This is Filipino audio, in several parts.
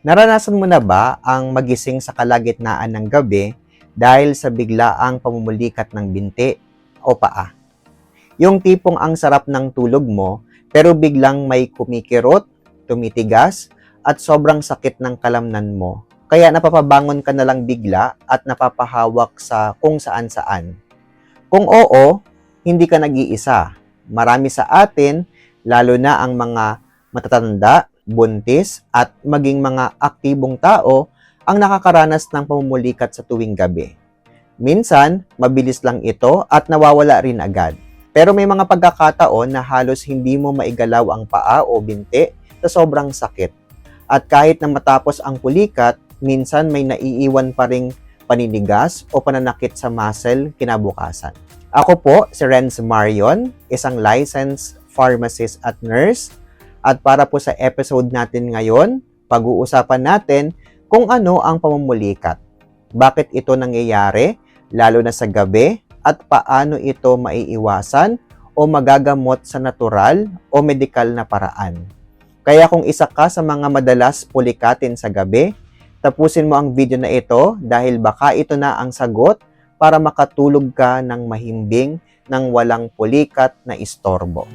Naranasan mo na ba ang magising sa kalagitnaan ng gabi dahil sa biglaang pamumulikat ng binti o paa? Yung tipong ang sarap ng tulog mo pero biglang may kumikirot, tumitigas, at sobrang sakit ng kalamnan mo. Kaya napapabangon ka na lang bigla at napapahawak sa kung saan-saan. Kung oo, hindi ka nag-iisa. Marami sa atin, lalo na ang mga matatanda, buntis, at maging mga aktibong tao, ang nakakaranas ng pamumulikat sa tuwing gabi. Minsan, mabilis lang ito at nawawala rin agad. Pero may mga pagkakataon na halos hindi mo maigalaw ang paa o binti sa sobrang sakit. At kahit na matapos ang pulikat, minsan may naiiwan pa ring paninigas o pananakit sa muscle kinabukasan. Ako po si Renz Marion, isang licensed pharmacist at nurse. At para po sa episode natin ngayon, pag-uusapan natin kung ano ang pamumulikat, bakit ito nangyayari, lalo na sa gabi, at paano ito maiiwasan o magagamot sa natural o medikal na paraan. Kaya kung isa ka sa mga madalas pulikatin sa gabi, tapusin mo ang video na ito dahil baka ito na ang sagot para makatulog ka ng mahimbing ng walang pulikat na istorbo.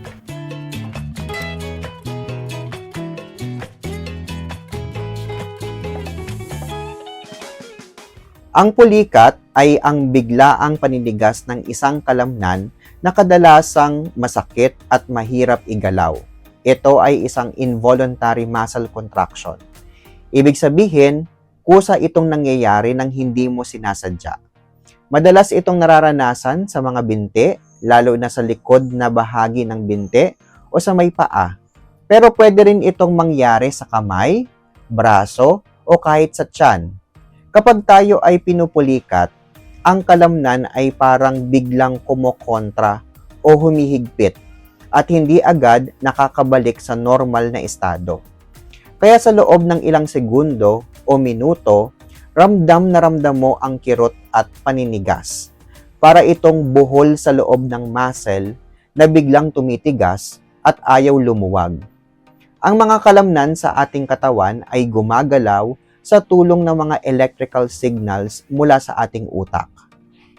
Ang pulikat ay ang biglaang paninigas ng isang kalamnan na kadalasang masakit at mahirap igalaw. Ito ay isang involuntary muscle contraction. Ibig sabihin, kusa itong nangyayari nang hindi mo sinasadya. Madalas itong nararanasan sa mga binti, lalo na sa likod na bahagi ng binti o sa may paa. Pero pwede rin itong mangyari sa kamay, braso o kahit sa tiyan. Kapag tayo ay pinupulikat, ang kalamnan ay parang biglang kumokontra o humihigpit at hindi agad nakakabalik sa normal na estado. Kaya sa loob ng ilang segundo o minuto, ramdam na ramdam mo ang kirot at paninigas. Para itong buhol sa loob ng muscle na biglang tumitigas at ayaw lumuwag. Ang mga kalamnan sa ating katawan ay gumagalaw sa tulong ng mga electrical signals mula sa ating utak.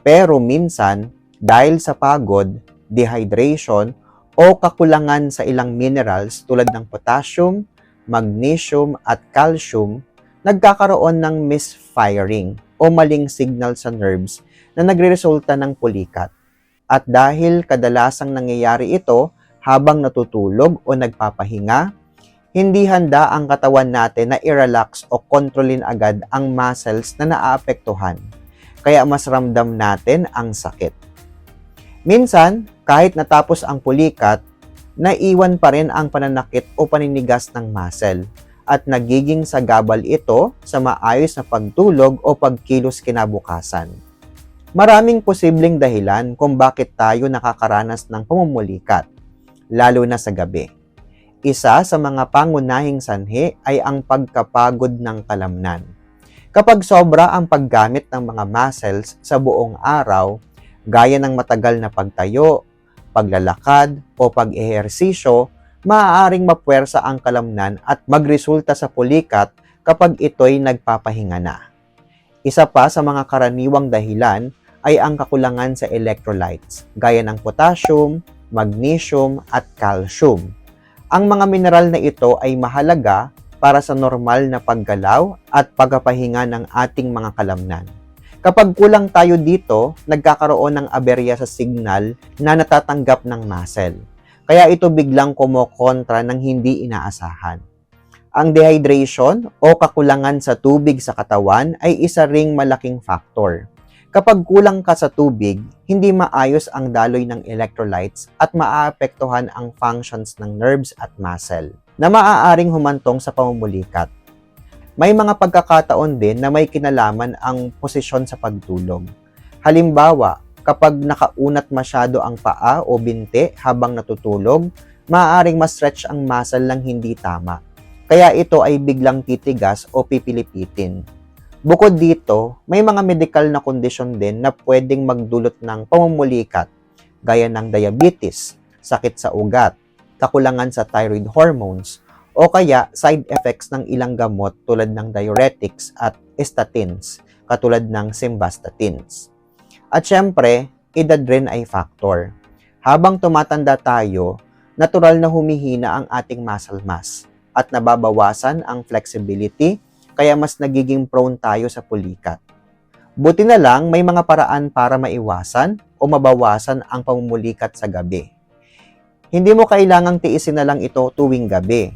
Pero minsan, dahil sa pagod, dehydration, o kakulangan sa ilang minerals tulad ng potassium, magnesium at calcium, nagkakaroon ng misfiring o maling signal sa nerves na nagreresulta ng pulikat. At dahil kadalasang nangyayari ito habang natutulog o nagpapahinga, hindi handa ang katawan natin na i-relax o kontrolin agad ang muscles na naaapektuhan. Kaya mas ramdam natin ang sakit. Minsan, kahit natapos ang pulikat, naiwan pa rin ang pananakit o paninigas ng muscle at nagiging sagabal ito sa maayos na pagtulog o pagkilos kinabukasan. Maraming posibleng dahilan kung bakit tayo nakakaranas ng pamumulikat, lalo na sa gabi. Isa sa mga pangunahing sanhi ay ang pagkapagod ng kalamnan. Kapag sobra ang paggamit ng mga muscles sa buong araw, gaya ng matagal na pagtayo, paglalakad o pag-ehersisyo, maaaring mapuwersa ang kalamnan at magresulta sa pulikat kapag ito'y nagpapahinga na. Isa pa sa mga karaniwang dahilan ay ang kakulangan sa electrolytes, gaya ng potassium, magnesium at calcium. Ang mga mineral na ito ay mahalaga para sa normal na paggalaw at pagpapahinga ng ating mga kalamnan. Kapag kulang tayo dito, nagkakaroon ng aberya sa signal na natatanggap ng muscle. Kaya ito biglang kumokontra ng hindi inaasahan. Ang dehydration o kakulangan sa tubig sa katawan ay isa ring malaking factor. Kapag kulang ka sa tubig, hindi maayos ang daloy ng electrolytes at maaapektuhan ang functions ng nerves at muscle na maaaring humantong sa pamumulikat. May mga pagkakataon din na may kinalaman ang posisyon sa pagtulog. Halimbawa, kapag nakaunat masyado ang paa o binti habang natutulog, maaaring ma-stretch ang muscle lang hindi tama. Kaya ito ay biglang titigas o pipilipitin. Bukod dito, may mga medical na kondisyon din na pwedeng magdulot ng pamumulikat, gaya ng diabetes, sakit sa ugat, kakulangan sa thyroid hormones, o kaya side effects ng ilang gamot tulad ng diuretics at statins, katulad ng simvastatins. At syempre, edad rin ay factor. Habang tumatanda tayo, natural na humihina ang ating muscle mass at nababawasan ang flexibility, kaya mas nagiging prone tayo sa pulikat. Buti na lang may mga paraan para maiwasan o mabawasan ang pamumulikat sa gabi. Hindi mo kailangang tiisin na lang ito tuwing gabi.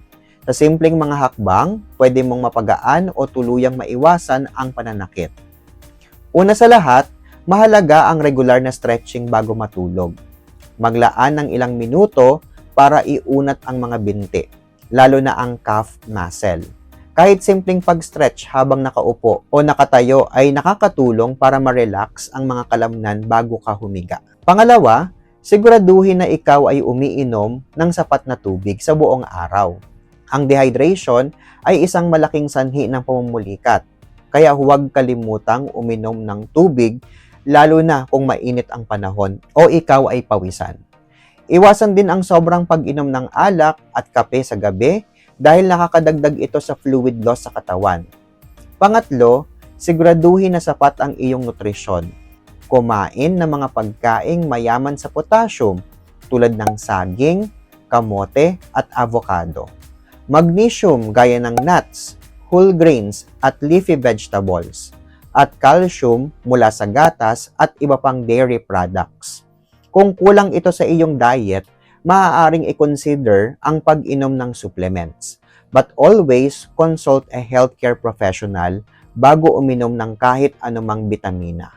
Sa simpleng mga hakbang, pwede mong mapagaan o tuluyang maiwasan ang pananakit. Una sa lahat, mahalaga ang regular na stretching bago matulog. Maglaan ng ilang minuto para iunat ang mga binti, lalo na ang calf muscle. Kahit simpleng pag-stretch habang nakaupo o nakatayo ay nakakatulong para ma-relax ang mga kalamnan bago ka humiga. Pangalawa, siguraduhin na ikaw ay umiinom ng sapat na tubig sa buong araw. Ang dehydration ay isang malaking sanhi ng pamumulikat, kaya huwag kalimutang uminom ng tubig lalo na kung mainit ang panahon o ikaw ay pawisan. Iwasan din ang sobrang pag-inom ng alak at kape sa gabi dahil nakakadagdag ito sa fluid loss sa katawan. Pangatlo, siguraduhin na sapat ang iyong nutrisyon. Kumain ng mga pagkaing mayaman sa potassium tulad ng saging, kamote at avocado. Magnesium gaya ng nuts, whole grains at leafy vegetables. At calcium mula sa gatas at iba pang dairy products. Kung kulang ito sa iyong diet, maaaring i-consider ang pag-inom ng supplements. But always consult a healthcare professional bago uminom ng kahit anumang bitamina.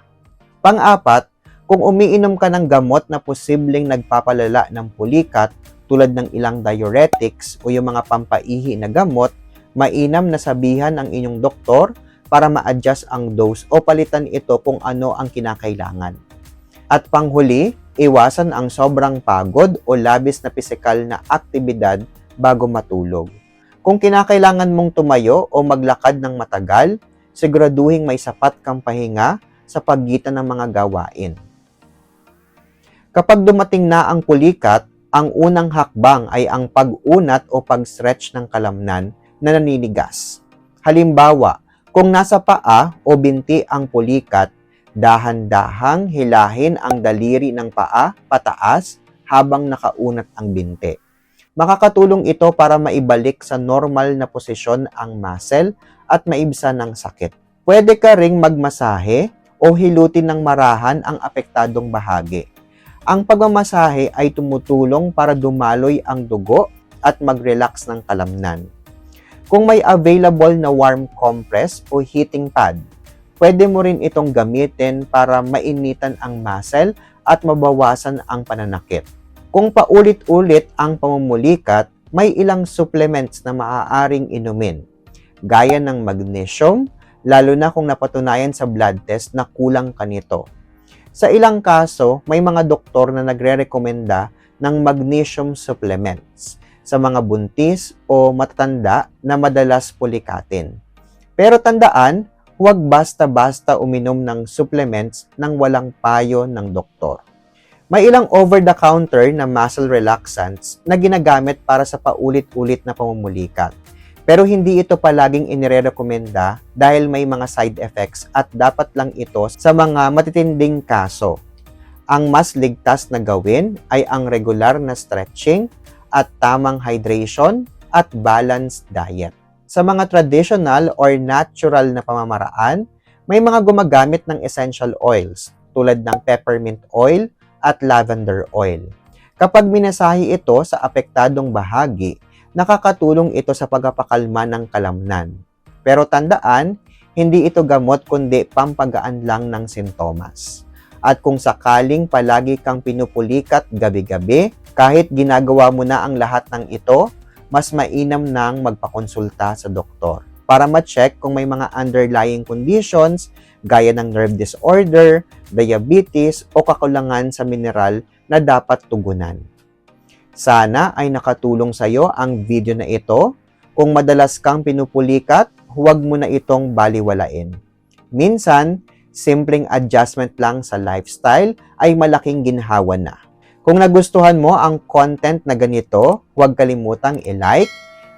Pang-apat, kung umiinom ka ng gamot na posibleng nagpapalala ng pulikat tulad ng ilang diuretics o yung mga pampaihi na gamot, mainam na sabihan ang inyong doktor para ma-adjust ang dose o palitan ito kung ano ang kinakailangan. At panghuli, iwasan ang sobrang pagod o labis na pisikal na aktibidad bago matulog. Kung kinakailangan mong tumayo o maglakad ng matagal, siguraduhin may sapat kang pahinga sa pagitan ng mga gawain. Kapag dumating na ang pulikat, ang unang hakbang ay ang pag-unat o pag-stretch ng kalamnan na naninigas. Halimbawa, kung nasa paa o binti ang pulikat, dahan-dahang hilahin ang daliri ng paa pataas habang nakaunat ang binti. Makakatulong ito para maibalik sa normal na posisyon ang muscle at maibsan ng sakit. Pwede ka ring magmasahe o hilutin ng marahan ang apektadong bahagi. Ang pagmamasahe ay tumutulong para dumaloy ang dugo at mag-relax ng kalamnan. Kung may available na warm compress o heating pad, pwede mo rin itong gamitin para mainitan ang muscle at mabawasan ang pananakit. Kung paulit-ulit ang pamumulikat, may ilang supplements na maaaring inumin, gaya ng magnesium, lalo na kung napatunayan sa blood test na kulang ka nito. Sa ilang kaso, may mga doktor na nagre-rekomenda ng magnesium supplements sa mga buntis o matatanda na madalas pulikatin. Pero tandaan, huwag basta-basta uminom ng supplements nang walang payo ng doktor. May ilang over-the-counter na muscle relaxants na ginagamit para sa paulit-ulit na pamumulikat. Pero hindi ito palaging inirekomenda dahil may mga side effects at dapat lang ito sa mga matitinding kaso. Ang mas ligtas na gawin ay ang regular na stretching at tamang hydration at balanced diet. Sa mga traditional or natural na pamamaraan, may mga gumagamit ng essential oils tulad ng peppermint oil at lavender oil. Kapag minasahi ito sa apektadong bahagi, nakakatulong ito sa pagpapakalma ng kalamnan. Pero tandaan, hindi ito gamot kundi pampagaan lang ng sintomas. At kung sakaling palagi kang pinupulikat gabi-gabi, kahit ginagawa mo na ang lahat ng ito, mas mainam nang magpakonsulta sa doktor para ma-check kung may mga underlying conditions gaya ng nerve disorder, diabetes o kakulangan sa mineral na dapat tugunan. Sana ay nakatulong sa iyo ang video na ito. Kung madalas kang pinupulikat, huwag mo na itong baliwalain. Minsan, simpleng adjustment lang sa lifestyle ay malaking ginhawa na. Kung nagustuhan mo ang content na ganito, huwag kalimutang i-like,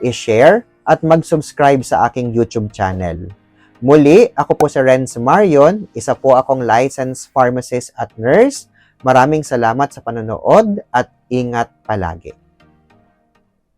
i-share, at mag-subscribe sa aking YouTube channel. Muli, ako po si Renz Marion, isa po akong licensed pharmacist at nurse. Maraming salamat sa panonood at ingat palagi.